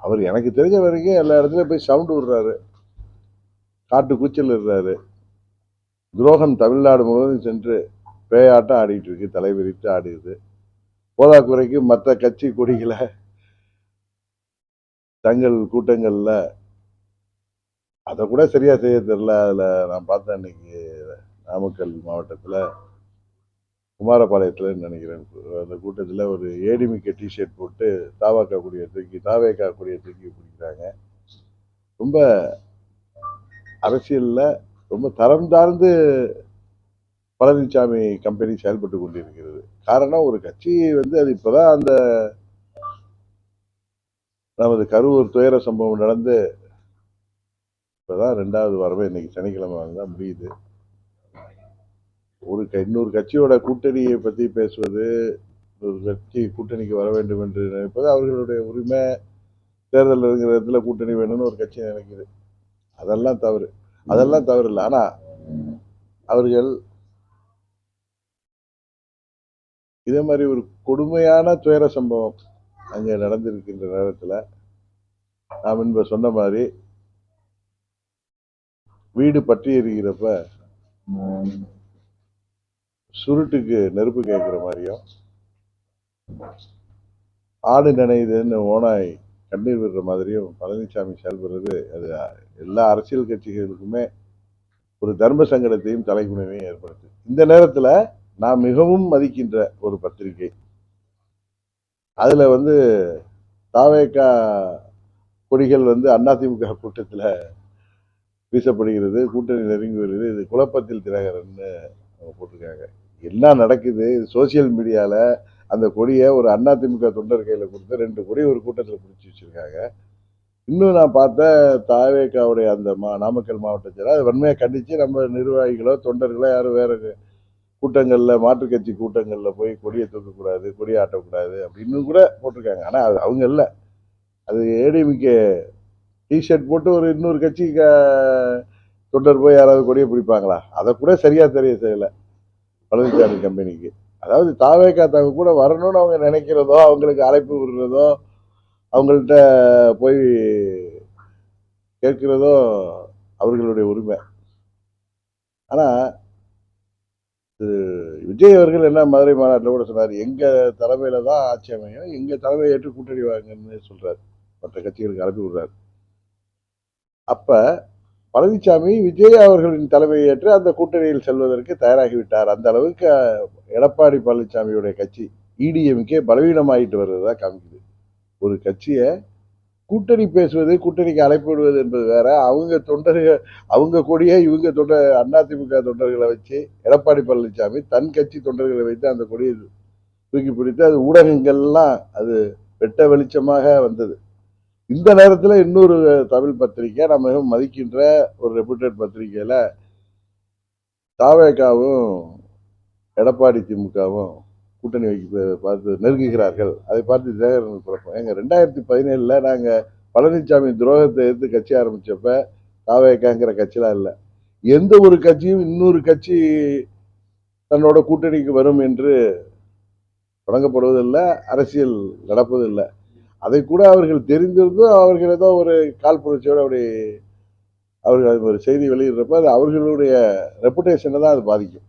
அவர் எனக்கு தெரிஞ்ச வரைக்கும் எல்லா இடத்துலயும் போய் சவுண்ட் விடுறாரு, காட்டு கூச்சல் இருறாரு. துரோகம் தமிழ்நாடு முழுவதும் சென்று பேயாட்டம் ஆடிட்டு இருக்கு, தலைவிரித்து ஆடுது. போதாக்குறைக்கு மற்ற கட்சி கொடிகளை தங்கள் கூட்டங்கள்ல அதை கூட சரியா செய்ய தெரியல. அதுல நான் பார்த்தேன் இன்னைக்கு நாமக்கல் மாவட்டத்துல குமாரபாளையத்துல நினைக்கிறேன், அந்த கூட்டத்தில் ஒரு ஏடிமிக்க டிஷர்ட் போட்டு தாவேகா கொடியை தூக்கி பிடிக்கிறாங்க. ரொம்ப அரசியல்ல ரொம்ப தரம் தாழ்ந்து பழனிசாமி கம்பெனி செயல்பட்டு கொண்டிருக்கிறது. காரணம், ஒரு கட்சி அது இப்பதான் அந்த நமது கரூர் துயர சம்பவம் நடந்து இப்பதான் 2வது வாரமே, இன்னைக்கு சனிக்கிழமை தான் முடியுது. இன்னொரு கட்சியோட கூட்டணியை பத்தி பேசுவது, ஒரு கட்சி கூட்டணிக்கு வர வேண்டும் என்று நினைப்பது அவர்களுடைய உரிமை. தேர்தல் இருக்கிற இடத்துல கூட்டணி வேணும்னு ஒரு கட்சி நினைக்குது, அதெல்லாம் தவறு. அதெல்லாம் தவறு இல்லை. ஆனா அவர்கள் இதே மாதிரி ஒரு கொடுமையான துயர சம்பவம் அங்க நடந்திருக்கின்ற நேரத்தில் நாம் முன்பு சொன்ன மாதிரி வீடு பற்றி எரிகிறப்ப சுருட்டுக்கு நெருப்பு கேட்கிற மாதிரியும், ஆடு நினைதுன்னு ஓனாய் கண்ணீர் விடுற மாதிரியும் பழனிசாமி செயல்படுறது, அது எல்லா அரசியல் கட்சிகளுக்குமே ஒரு தர்ம சங்கடத்தையும் தலைக்குணைவையும் ஏற்படுத்து. இந்த நேரத்தில் நான் மிகவும் மதிக்கின்ற ஒரு பத்திரிகை, அதுல தாவேகா கொடிகள் அதிமுக கூட்டத்தில் வீசப்படுகிறது, கூட்டணி நெருங்கி வருகிறது, இது குழப்பத்தில் தினகரன்னு போட்டிருக்காங்க. என்ன நடக்குது? சோசியல் மீடியால அந்த கொடியை ஒரு அதிமுக தொண்டர் கையில கொடுத்து 2 கொடி ஒரு கூட்டத்தில் பிடிச்சி வச்சிருக்காங்க. இன்னும் நான் பார்த்த தாவேகாவுடைய அந்த நாமக்கல் மாவட்டத்தில் அது வன்மையாக கண்டிச்சு நம்ம நிர்வாகிகளோ தொண்டர்களோ யாரும் வேற கூட்டங்கள்ல, மாற்று கட்சி கூட்டங்கள்ல போய் கொடியை தூக்கக்கூடாது, கொடியை ஆட்டக்கூடாது அப்படின்னு கூட போட்டிருக்காங்க. ஆனா அவங்க இல்லை, அது ஏடிஎம்கே டிஷர்ட் போட்டு ஒரு இன்னொரு கட்சி தொண்டர் போய் யாராவது கொடியை பிடிப்பாங்களா? அதை கூட சரியா தெரிய செய்யல பழனிசாமி கம்பெனிக்கு. அதாவது தாவேகா தங்க கூட வரணும்னு அவங்க நினைக்கிறதோ, அவங்களுக்கு அழைப்பு விடுறதோ, அவங்கள்ட்ட போய் கேட்கிறதோ அவர்களுடைய உரிமை. ஆனா விஜய் அவர்கள் என்ன மதுரை மாநாட்டில் கூட சொன்னார், எங்க தலைமையில தான் ஆட்சி அமையும், எங்க தலைமையை ஏற்று கூட்டணி வாங்கன்னு சொல்றாரு, மற்ற கட்சிகளுக்கு அனுப்பி விடுறாரு. அப்ப பழனிசாமி விஜய் அவர்களின் தலைமையை ஏற்று அந்த கூட்டணியில் செல்வதற்கு தயாராகிவிட்டார். அந்த அளவுக்கு எடப்பாடி பழனிசாமியுடைய கட்சி இடிஎம்கே பலவீனமாயிட்டு வருவதா காமிக்குது. ஒரு கட்சியை கூட்டணி பேசுவது, கூட்டணிக்கு அழைப்பு விடுவது என்பது வேற. அவங்க தொண்டர்கள், அவங்க கொடியை இவங்க அதிமுக தொண்டர்களை வச்சு எடப்பாடி பழனிசாமி தன் கட்சி தொண்டர்களை வைத்து அந்த கொடியை தூக்கி பிடித்து அது ஊடகங்கள்லாம் அது வெட்ட வெளிச்சமாக வந்தது. இந்த நேரத்தில் இன்னொரு தமிழ் பத்திரிகை, நம்ம மிகவும் மதிக்கின்ற ஒரு ரெப்யூட்டட் பத்திரிகையில தாவேகாவும் எடப்பாடி திமுகவும் கூட்டணி பார்த்து நெருங்குகிறார்கள், அதை பார்த்து தினகரன் குழப்பம். எங்க 2017 நாங்க பழனிசாமி துரோகத்தை எடுத்து கட்சி ஆரம்பிச்சப்ப தாவேகாங்கிற கட்சிலாம் இல்லை. எந்த ஒரு கட்சியும் இன்னொரு கட்சி தன்னோட கூட்டணிக்கு வரும் என்று தொடங்கப்படுவதில்லை, அரசியல் நடப்பதில்லை. அதை கூட அவர்கள் தெரிந்திருந்தும் அவர்கள் ஏதோ ஒரு கால் புரட்சியோட அப்படி அவர்கள் ஒரு செய்தி வெளியிடுறப்ப அது அவர்களுடைய ரெப்புடேஷனை தான் அது பாதிக்கும்.